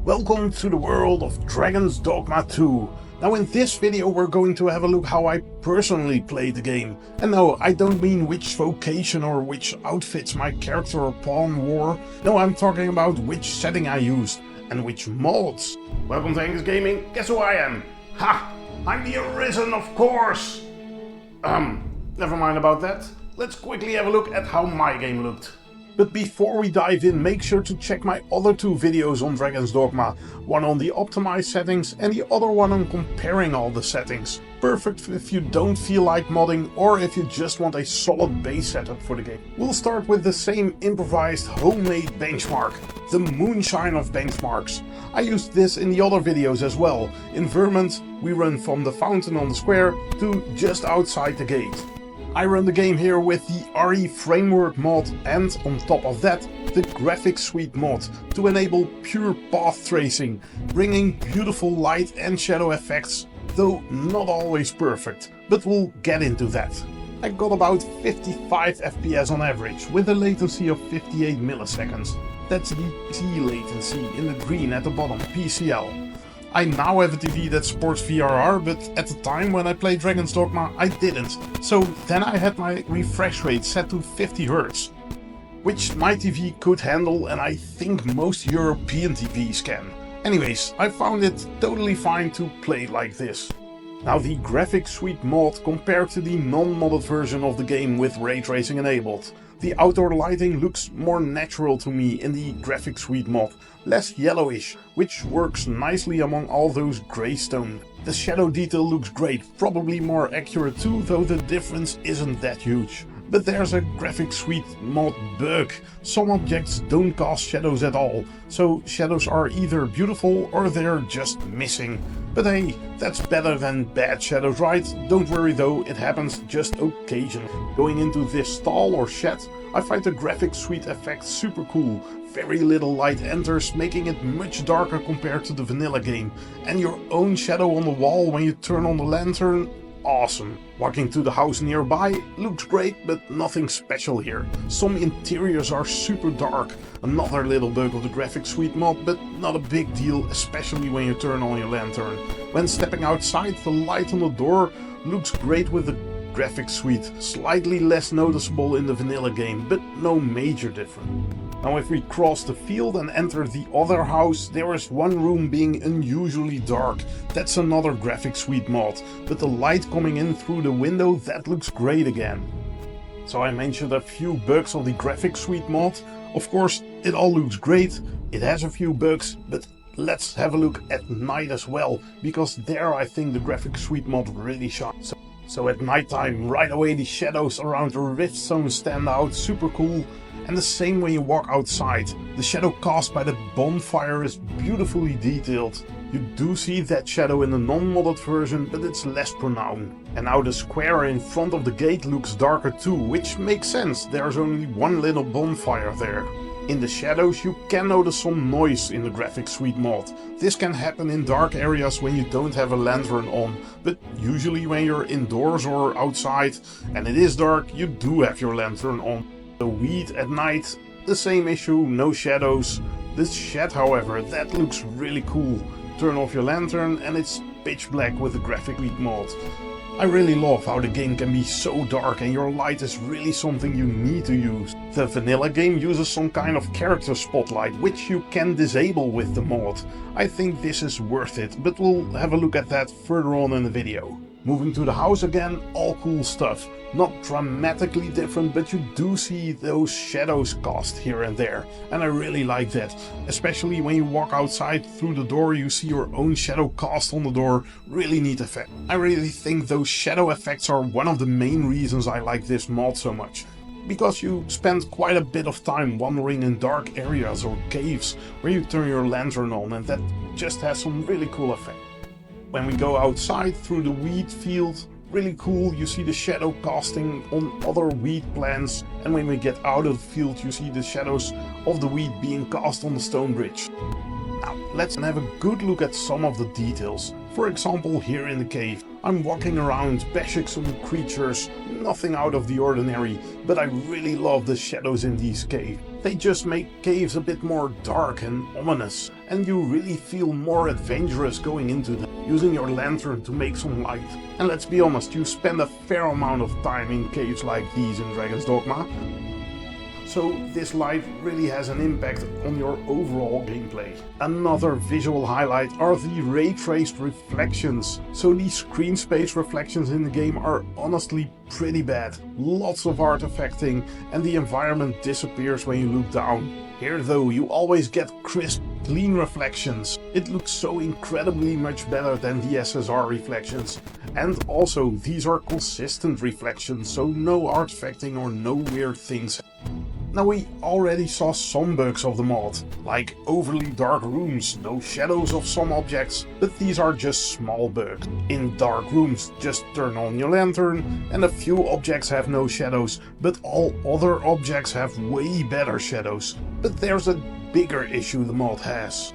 Welcome to the world of Dragon's Dogma 2. Now in this video we're going to have a look how I personally played the game. And no, I don't mean which vocation or which outfits my character or pawn wore. No, I'm talking about which setting I used and which mods. Welcome to HEnK Gaming. Guess who I am? Ha! I'm the Arisen, of course! Never mind about that. Let's quickly have a look at how my game looked. But before we dive in, make sure to check my other two videos on Dragon's Dogma. One on the optimized settings and the other one on comparing all the settings. Perfect if you don't feel like modding or if you just want a solid base setup for the game. We'll start with the same improvised homemade benchmark. The moonshine of benchmarks. I used this in the other videos as well. In Vermund, we run from the fountain on the square to just outside the gate. I run the game here with the REFramework mod and on top of that the GraphicsSuite mod to enable pure path tracing, bringing beautiful light and shadow effects, though not always perfect, but we'll get into that. I got about 55 FPS on average with a latency of 58 milliseconds. That's the PC latency in the green at the bottom, PCL. I now have a TV that supports VRR, but at the time when I played Dragon's Dogma I didn't. So then I had my refresh rate set to 50 Hz, which my TV could handle and I think most European TVs can. Anyways, I found it totally fine to play like this. Now the GraphicsSuite mod compared to the non-modded version of the game with ray tracing enabled. The outdoor lighting looks more natural to me in the GraphicsSuite mod, less yellowish, which works nicely among all those grey stone. The shadow detail looks great, probably more accurate too, though the difference isn't that huge. But there's a GraphicsSuite mod bug. Some objects don't cast shadows at all, so shadows are either beautiful or they're just missing. But hey, that's better than bad shadows, right? Don't worry though, it happens just occasionally. Going into this stall or shed, I find the GraphicsSuite effect super cool. Very little light enters, making it much darker compared to the vanilla game. And your own shadow on the wall when you turn on the lantern, awesome. Walking to the house nearby looks great, but nothing special here. Some interiors are super dark. Another little bug of the GraphicsSuite mod, but not a big deal, especially when you turn on your lantern. When stepping outside, the light on the door looks great with the GraphicsSuite. Slightly less noticeable in the vanilla game, but no major difference. Now if we cross the field and enter the other house, there is one room being unusually dark. That's another GraphicsSuite mod, but the light coming in through the window, that looks great again. So I mentioned a few bugs of the GraphicsSuite mod. Of course, it all looks great, it has a few bugs, but let's have a look at night as well, because there I think the GraphicsSuite mod really shines. So at nighttime, right away the shadows around the rift zone stand out, super cool. And the same when you walk outside. The shadow cast by the bonfire is beautifully detailed. You do see that shadow in the non-modded version, but it's less pronounced. And now the square in front of the gate looks darker too, which makes sense, there's only one little bonfire there. In the shadows you can notice some noise in the GraphicsSuite mod. This can happen in dark areas when you don't have a lantern on, but usually when you're indoors or outside and it is dark, you do have your lantern on. The weed at night, the same issue, no shadows. This shed however, that looks really cool. Turn off your lantern and it's pitch black with the GraphicsSuite mod. I really love how the game can be so dark and your light is really something you need to use. The vanilla game uses some kind of character spotlight, which you can disable with the mod. I think this is worth it, but we'll have a look at that further on in the video. Moving to the house again, all cool stuff. Not dramatically different, but you do see those shadows cast here and there. And I really like that. Especially when you walk outside through the door, you see your own shadow cast on the door. Really neat effect. I really think those shadow effects are one of the main reasons I like this mod so much. Because you spend quite a bit of time wandering in dark areas or caves where you turn your lantern on, and that just has some really cool effect. When we go outside through the wheat field, really cool, you see the shadow casting on other wheat plants, and when we get out of the field you see the shadows of the wheat being cast on the stone bridge. Now let's have a good look at some of the details. For example, here in the cave, I'm walking around bashing some creatures, nothing out of the ordinary, but I really love the shadows in these caves. They just make caves a bit more dark and ominous, and you really feel more adventurous going into them, using your lantern to make some light. And let's be honest, you spend a fair amount of time in caves like these in Dragon's Dogma. So this light really has an impact on your overall gameplay. Another visual highlight are the ray traced reflections. So these screen space reflections in the game are honestly pretty bad. Lots of artifacting and the environment disappears when you look down. Here though, you always get crisp, clean reflections. It looks so incredibly much better than the SSR reflections. And also, these are consistent reflections, so no artifacting or no weird things. Now we already saw some bugs of the mod, like overly dark rooms, no shadows of some objects, but these are just small bugs. In dark rooms, just turn on your lantern and a few objects have no shadows, but all other objects have way better shadows. But there's a bigger issue the mod has.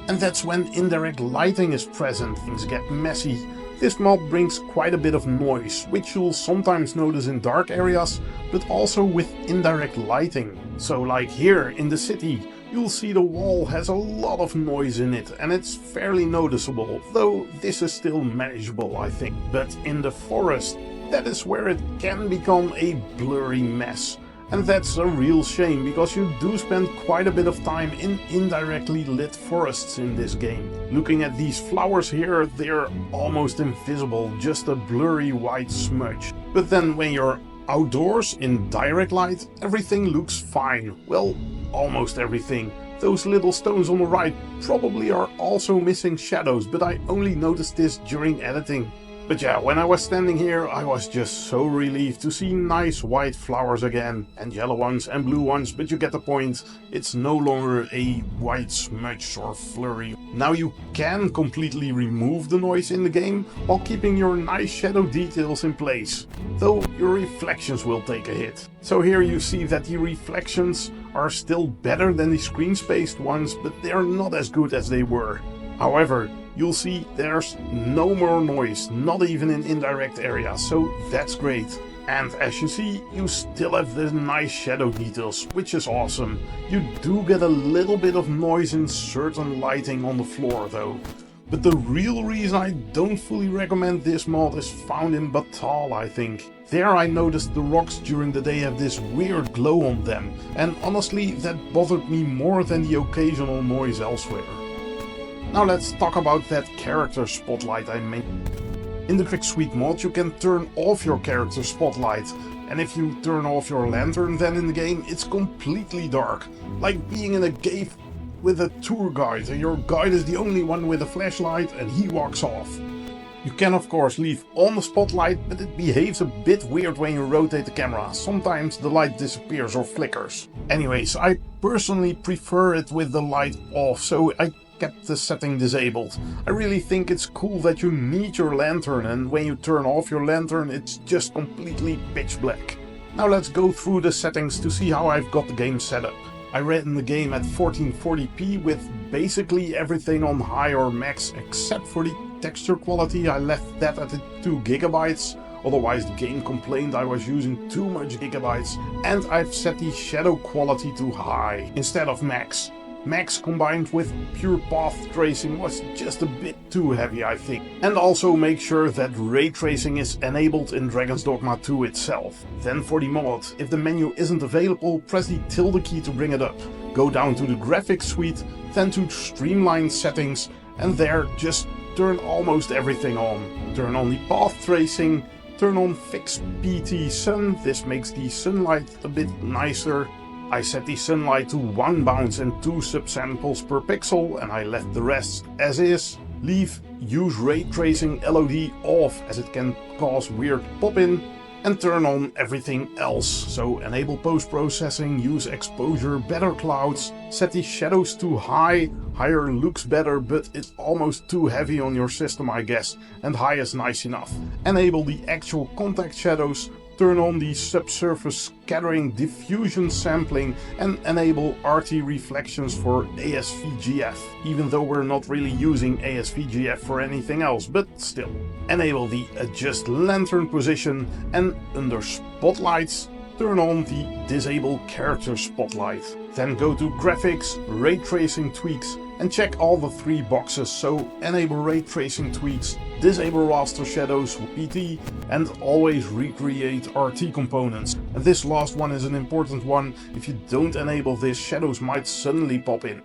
And that's when indirect lighting is present, things get messy. This mod brings quite a bit of noise, which you'll sometimes notice in dark areas, but also with indirect lighting. So like here in the city, you'll see the wall has a lot of noise in it and it's fairly noticeable, though this is still manageable I think. But in the forest, that is where it can become a blurry mess. And that's a real shame, because you do spend quite a bit of time in indirectly lit forests in this game. Looking at these flowers here, they're almost invisible, just a blurry white smudge. But then when you're outdoors in direct light, everything looks fine. Well, almost everything. Those little stones on the right probably are also missing shadows, but I only noticed this during editing. But yeah, when I was standing here, I was just so relieved to see nice white flowers again, and yellow ones and blue ones, but you get the point. It's no longer a white smudge or flurry. Now you can completely remove the noise in the game while keeping your nice shadow details in place, though your reflections will take a hit. So here you see that the reflections are still better than the screen spaced ones, but they are not as good as they were. However, you'll see there's no more noise, not even in indirect areas, so that's great. And as you see, you still have the nice shadow details, which is awesome. You do get a little bit of noise in certain lighting on the floor though. But the real reason I don't fully recommend this mod is found in Battahl, I think. There I noticed the rocks during the day have this weird glow on them, and honestly that bothered me more than the occasional noise elsewhere. Now let's talk about that character spotlight I mentioned. In the GraphicsSuite mod you can turn off your character spotlight, and if you turn off your lantern then in the game it's completely dark. Like being in a cave with a tour guide and your guide is the only one with a flashlight and he walks off. You can of course leave on the spotlight, but it behaves a bit weird when you rotate the camera. Sometimes the light disappears or flickers. Anyways, I personally prefer it with the light off, so I kept the setting disabled. I really think it's cool that you need your lantern, and when you turn off your lantern it's just completely pitch black. Now let's go through the settings to see how I've got the game set up. I ran the game at 1440p with basically everything on high or max except for the texture quality. I left that at 2 GB, otherwise the game complained I was using too much gigabytes, and I've set the shadow quality to high instead of max. Max combined with pure path tracing was just a bit too heavy I think. And also make sure that ray tracing is enabled in Dragon's Dogma 2 itself. Then for the mod, if the menu isn't available, press the tilde key to bring it up. Go down to the GraphicsSuite, then to Streamline Settings, and there just turn almost everything on. Turn on the path tracing, turn on Fix PT Sun, this makes the sunlight a bit nicer. I set the sunlight to 1 bounce and 2 subsamples per pixel, and I left the rest as is. Leave Use Ray Tracing LOD off as it can cause weird pop-in, and turn on everything else. So enable post-processing, use exposure, better clouds, set the shadows to high. Higher looks better, but it's almost too heavy on your system I guess, and high is nice enough. Enable the actual contact shadows, turn on the subsurface scattering, diffusion sampling, and enable RT reflections for ASVGF, even though we're not really using ASVGF for anything else, but still. Enable the adjust lantern position, and under spotlights, turn on the Disable Character Spotlight. Then go to Graphics, Ray Tracing Tweaks and check all the 3 boxes, so enable Ray Tracing Tweaks, disable Raster Shadows PT and always recreate RT components. And this last one is an important one. If you don't enable this, shadows might suddenly pop in.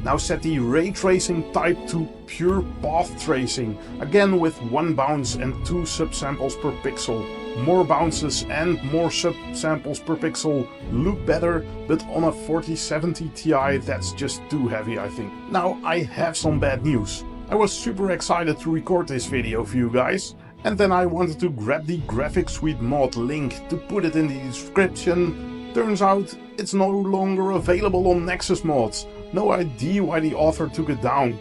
Now set the ray tracing type to pure path tracing, again with 1 bounce and 2 subsamples per pixel. More bounces and more subsamples per pixel look better, but on a 4070 Ti that's just too heavy, I think. Now I have some bad news. I was super excited to record this video for you guys, and then I wanted to grab the GraphicsSuite mod link to put it in the description. Turns out it's no longer available on Nexus mods. No idea why the author took it down.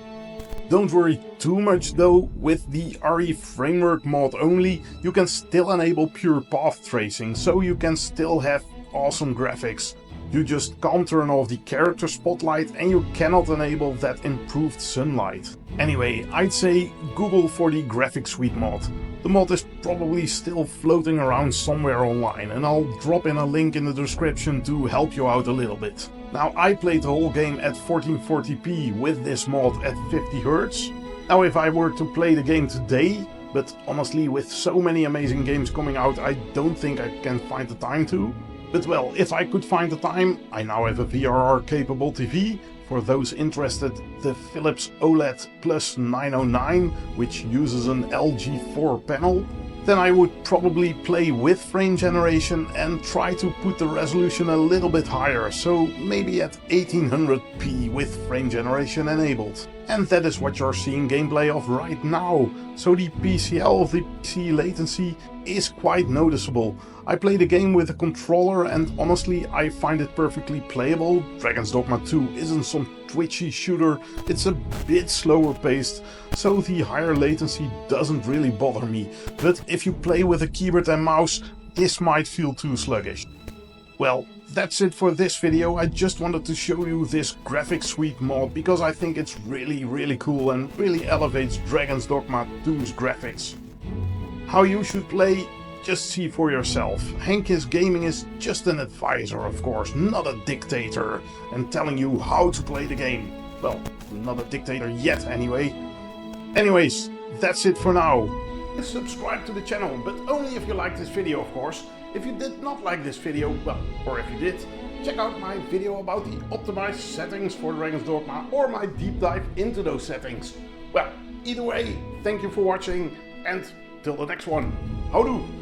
Don't worry too much though, with the REFramework mod only you can still enable pure path tracing, so you can still have awesome graphics. You just can't turn off the character spotlight and you cannot enable that improved sunlight. Anyway, I'd say Google for the GraphicsSuite mod. The mod is probably still floating around somewhere online, and I'll drop in a link in the description to help you out a little bit. Now I played the whole game at 1440p with this mod at 50 Hz. Now if I were to play the game today, but honestly with so many amazing games coming out I don't think I can find the time to. But well, if I could find the time, I now have a VRR-capable TV. For those interested, the Philips OLED Plus 909, which uses an LG4 panel. Then I would probably play with frame generation and try to put the resolution a little bit higher, so maybe at 1800p with frame generation enabled. And that is what you're seeing gameplay of right now, so the PCL of the PC latency is quite noticeable. I play the game with a controller and honestly I find it perfectly playable. Dragon's Dogma 2 isn't some twitchy shooter, it's a bit slower paced, so the higher latency doesn't really bother me. But if you play with a keyboard and mouse, this might feel too sluggish. Well, that's it for this video. I just wanted to show you this GraphicsSuite mod because I think it's really cool and really elevates Dragon's Dogma 2's graphics. How you should play, just see for yourself. HEnK Gaming is just an advisor, of course, not a dictator, and telling you how to play the game. Well, not a dictator yet anyway. Anyways, that's it for now. Subscribe to the channel, but only if you like this video, of course. If you did not like this video, well, or if you did, check out my video about the optimized settings for Dragon's Dogma or my deep dive into those settings. Well, either way, thank you for watching and till the next one. Houdoe!